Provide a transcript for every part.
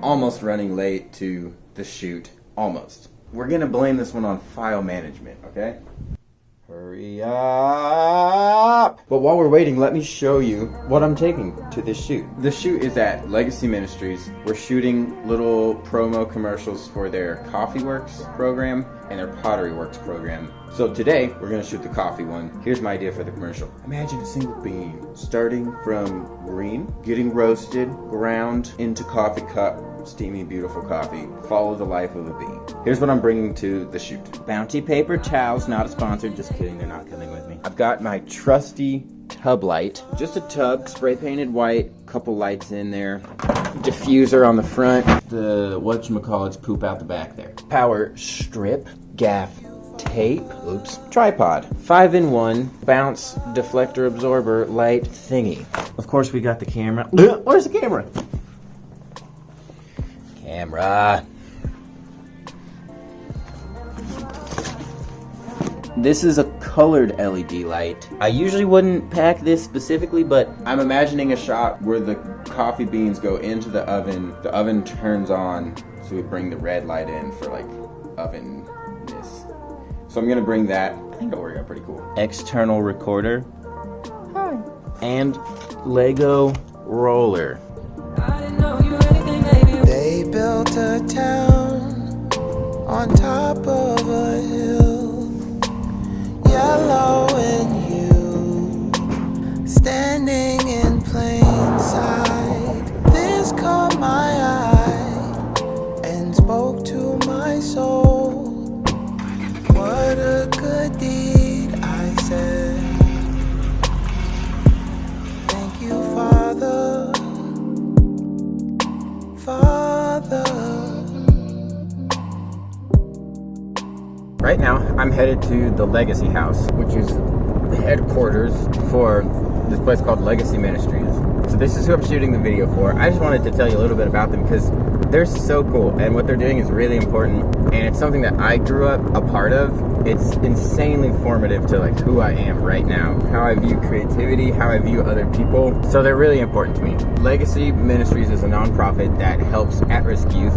almost running late to the shoot. Almost. We're gonna blame this one on file management, okay? Hurry up! But while we're waiting, let me show you what I'm taking to this shoot. The shoot is at Legacy Ministries. We're shooting little promo commercials for their Coffee Works program and their Pottery Works program. So today, we're gonna shoot the coffee one. Here's my idea for the commercial. Imagine a single bean starting from green, getting roasted, ground into coffee cup, steamy, beautiful coffee. Follow the life of a bee. Here's what I'm bringing to the shoot. Bounty paper towels, not a sponsor. Just kidding, they're not coming with me. I've got my trusty tub light. Just a tub, spray painted white, couple lights in there. Diffuser on the front. The whatchamacallits poop out the back there. Power strip, gaff tape, tripod. 5-in-1 bounce deflector absorber light thingy. Of course we got the camera. Where's the camera? Camera. This is a colored LED light. I usually wouldn't pack this specifically, but I'm imagining a shot where the coffee beans go into the oven turns on, so we bring the red light in for like ovenness. So I'm gonna bring that. I think it'll work out pretty cool. External recorder. Hi. And Lego roller. They built a town on top of a hill, yellow and you, standing in plain sight. This caught my eye and spoke to my soul. What a good deed, I said. Thank you, Father. Right now, I'm headed to the Legacy House, which is the headquarters for this place called Legacy Ministries. So this is who I'm shooting the video for. I just wanted to tell you a little bit about them because they're so cool, and what they're doing is really important, and it's something that I grew up a part of. It's insanely formative to like who I am right now, how I view creativity, how I view other people. So they're really important to me. Legacy Ministries is a nonprofit that helps at-risk youth.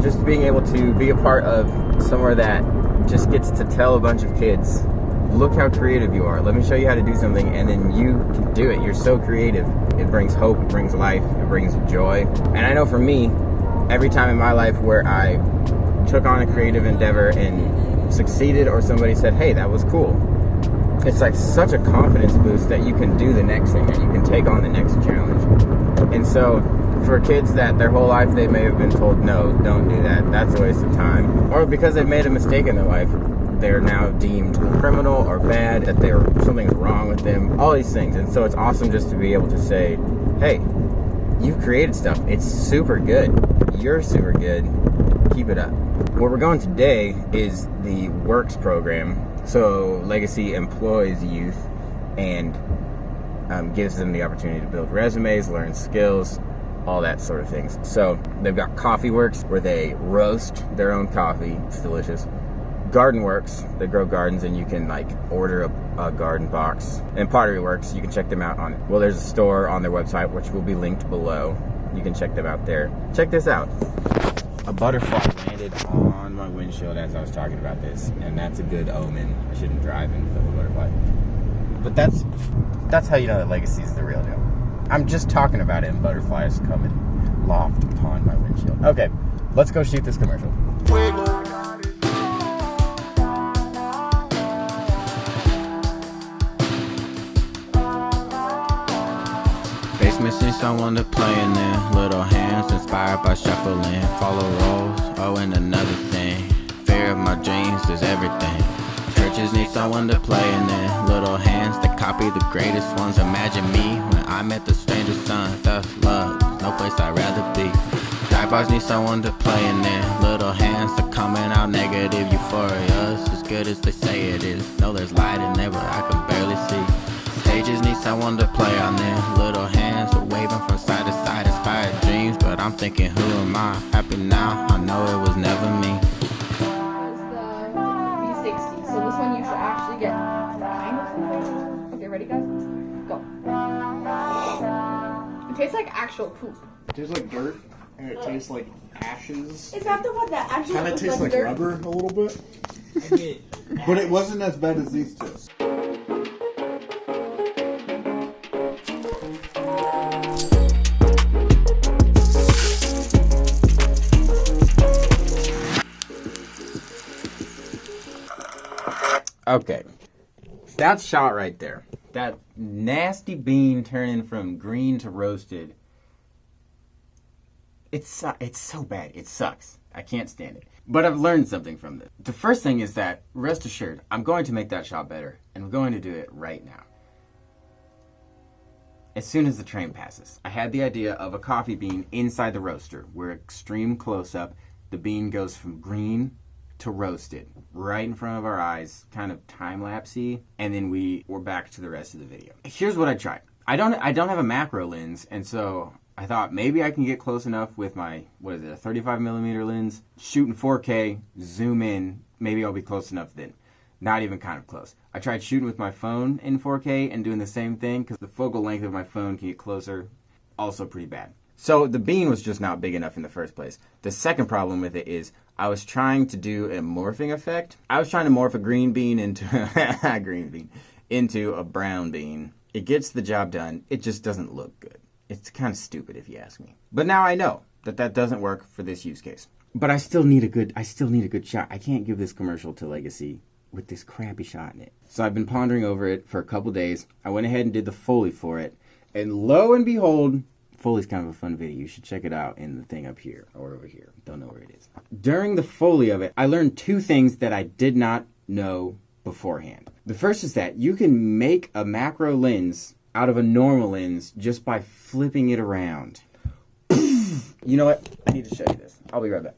Just being able to be a part of somewhere that just gets to tell a bunch of kids, look how creative you are. Let me show you how to do something, and then you can do it. You're so creative. It brings hope, it brings life, it brings joy. And I know for me, every time in my life where I took on a creative endeavor and succeeded, or somebody said, hey, that was cool, it's like such a confidence boost that you can do the next thing, that you can take on the next challenge. And so for kids that their whole life they may have been told, no, don't do that, that's a waste of time, or because they've made a mistake in their life, they're now deemed criminal or bad, that something's wrong with them, all these things. And so it's awesome just to be able to say, hey, you've created stuff, it's super good, you're super good, keep it up. Where we're going today is the Works program. So Legacy employs youth and gives them the opportunity to build resumes, learn skills, all that sort of things. So they've got Coffee Works, where they roast their own coffee. It's delicious. Garden Works, they grow gardens, and you can like order a garden box. And Pottery Works, you can check them out on, well, there's a store on their website, which will be linked below. You can check them out there. Check this out. A butterfly landed on my windshield as I was talking about this, and that's a good omen. I shouldn't drive and film a butterfly. But that's how you know that Legacy is the real deal. I'm just talking about it, and butterflies come and loft upon my windshield. Okay, let's go shoot this commercial. Basements need someone to play in there. Little hands inspired by shuffling. Follow roles, oh, and another thing. Fear of my dreams is everything. Churches need someone to play in there. Little hands that copy the greatest ones. Imagine me when I met the stranger son. Thus love, no place I'd rather be. Dive bars need someone to play in there. Little hands that coming out negative. Euphoria's as good as they say it is. Know there's light in there, but I can barely see. Stages need someone to play on there. Little hands are waving from side to side. Inspired dreams, but I'm thinking, who am I? Happy now, I know it was never me. So this one you should actually get 9 or something. Okay, ready guys? Go. It tastes like actual poop. It tastes like dirt. and it tastes like ashes. Is that the one that actually Kind of looks tastes like dirt? rubber a little bit. But it wasn't as bad as these two. Okay, that shot right there, that nasty bean turning from green to roasted, it's so bad, it sucks. I can't stand it. But I've learned something from this. The first thing is that, rest assured, I'm going to make that shot better, and I'm going to do it right now. As soon as the train passes, I had the idea of a coffee bean inside the roaster, where extreme close-up, the bean goes from green to roasted, right in front of our eyes, kind of time-lapsey, and then we're back to the rest of the video. Here's what I tried. I don't have a macro lens, and so I thought maybe I can get close enough with my, a 35mm lens, shoot in 4K, zoom in, maybe I'll be close enough then. Not even kind of close. I tried shooting with my phone in 4K and doing the same thing, because the focal length of my phone can get closer, also pretty bad. So the bean was just not big enough in the first place. The second problem with it is I was trying to do a morphing effect. I was trying to morph a green bean into into a brown bean. It gets the job done. It just doesn't look good. It's kind of stupid if you ask me. But now I know that doesn't work for this use case. But I still need a good shot. I can't give this commercial to Legacy with this crappy shot in it. So I've been pondering over it for a couple days. I went ahead and did the Foley for it. And lo and behold, Foley's kind of a fun video. You should check it out in the thing up here or over here. Don't know where it is. During the Foley of it, I learned two things that I did not know beforehand. The first is that you can make a macro lens out of a normal lens just by flipping it around. You know what? I need to show you this. I'll be right back.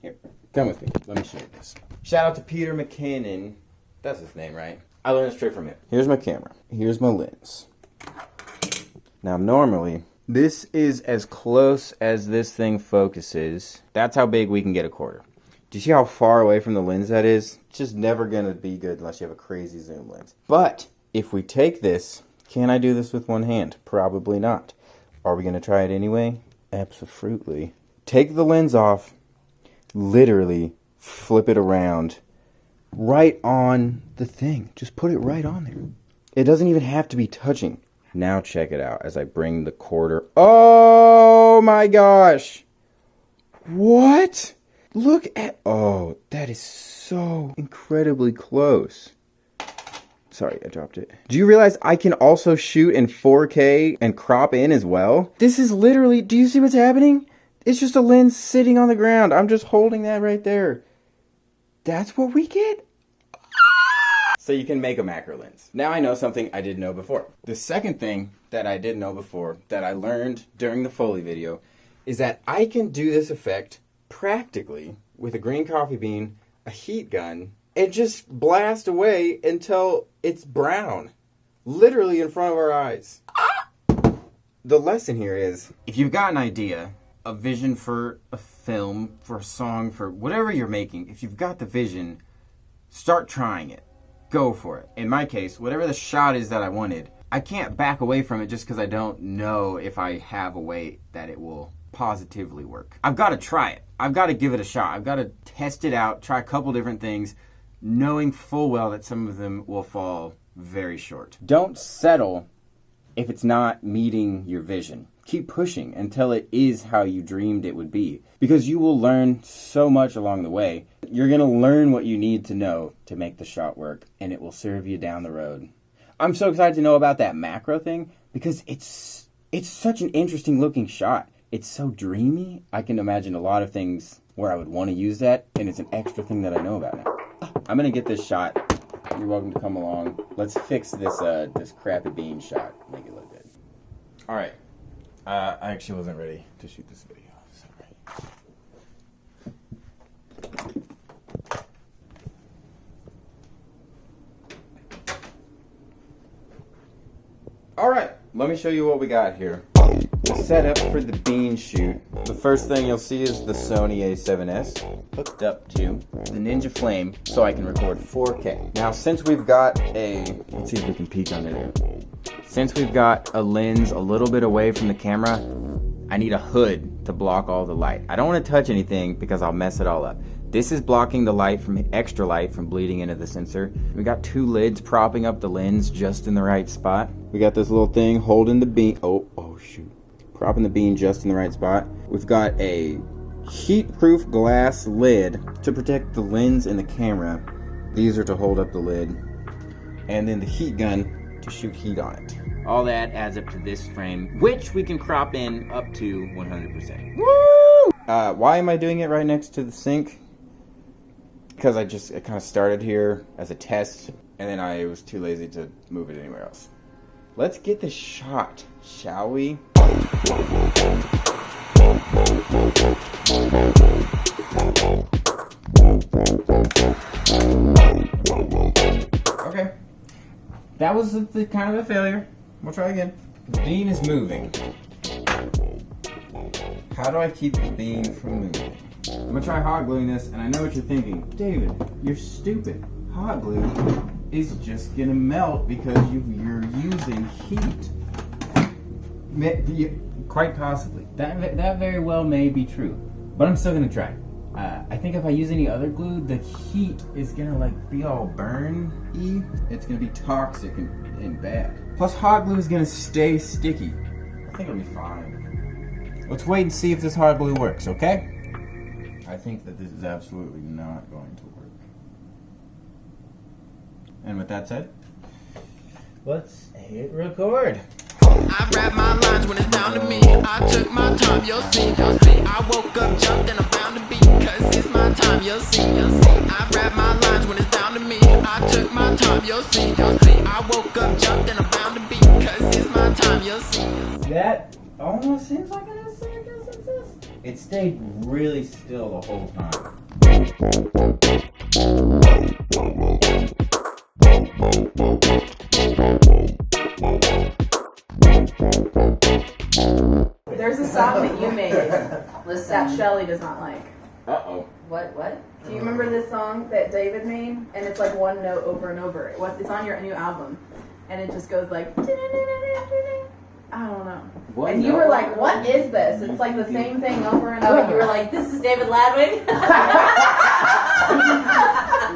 Here, come with me. Let me show you this. Shout out to Peter McKinnon. That's his name, right? I learned it straight from him. Here's my camera. Here's my lens. Now, normally, this is as close as this thing focuses. That's how big we can get a quarter. Do you see how far away from the lens that is? It's just never going to be good unless you have a crazy zoom lens. But if we take this, can I do this with one hand? Probably not. Are we going to try it anyway? Absolutely. Take the lens off, literally flip it around right on the thing. Just put it right on there. It doesn't even have to be touching. Now check it out as I bring the quarter. Oh my gosh! What? Look at, oh, that is so incredibly close. Sorry, I dropped it. Do you realize I can also shoot in 4K and crop in as well? This is literally, do you see what's happening? It's just a lens sitting on the ground. I'm just holding that right there. That's what we get? So you can make a macro lens. Now I know something I didn't know before. The second thing that I didn't know before that I learned during the Foley video is that I can do this effect practically with a green coffee bean, a heat gun, and just blast away until it's brown. Literally in front of our eyes. The lesson here is, if you've got an idea, a vision for a film, for a song, for whatever you're making, if you've got the vision, start trying it. Go for it. In my case, whatever the shot is that I wanted, I can't back away from it just because I don't know if I have a way that it will positively work. I've got to try it. I've got to give it a shot. I've got to test it out, try a couple different things, knowing full well that some of them will fall very short. Don't settle if it's not meeting your vision. Keep pushing until it is how you dreamed it would be, because you will learn so much along the way. You're going to learn what you need to know to make the shot work, and it will serve you down the road. I'm so excited to know about that macro thing because it's such an interesting looking shot. It's so dreamy. I can imagine a lot of things where I would want to use that, and it's an extra thing that I know about now. I'm going to get this shot. You're welcome to come along. Let's fix this this crappy bean shot. Make it look good. All right. I actually wasn't ready to shoot this video. All right, let me show you what we got here. The setup for the bean shoot. The first thing you'll see is the Sony a7S hooked up to the Ninja Flame so I can record 4K. Now, since we've got let's see if we can peek under there. Since we've got a lens a little bit away from the camera, I need a hood to block all the light. I don't want to touch anything because I'll mess it all up. This is blocking the light from extra light from bleeding into the sensor. We got 2 lids propping up the lens just in the right spot. We got this little thing holding the beam. Oh shoot. Propping the beam just in the right spot. We've got a heat-proof glass lid to protect the lens and the camera. These are to hold up the lid. And then the heat gun to shoot heat on it. All that adds up to this frame, which we can crop in up to 100%. Woo! Why am I doing it right next to the sink? Because I kind of started here as a test, and then I was too lazy to move it anywhere else. Let's get this shot, shall we? Okay. That was kind of a failure. We'll try again. The bean is moving. How do I keep the bean from moving? I'm gonna try hot gluing this, and I know what you're thinking. David, you're stupid. Hot glue is just gonna melt because you're using heat. Quite possibly. That very well may be true. But I'm still gonna try. I think if I use any other glue, the heat is gonna be all burn-y. It's gonna be toxic and bad. Plus hot glue is gonna stay sticky. I think it'll be fine. Let's wait and see if this hot glue works, okay? I think that this is absolutely not going to work. And with that said, let's hit record. I rap my lines when it's down to me. I took my time, you'll see, you'll see. I woke up, jumped, and I'm bound to be, cause it's my time, you'll see, you'll see. I rap my lines when it's down to me. I took my time, you'll see, you'll see. I woke up, jumped, and I'm bound to be, cause it's my time, you'll see. That almost seems like an essay does exist. It stayed really still the whole time. There's a song that you made that Shelly does not like. Uh-oh. What? Do you remember this song that David made? And it's like one note over and over. It's on your new album. And it just goes like... I don't know. What? And you were like, what is this? It's like the same thing over and over. You were like, this is David Ladwig.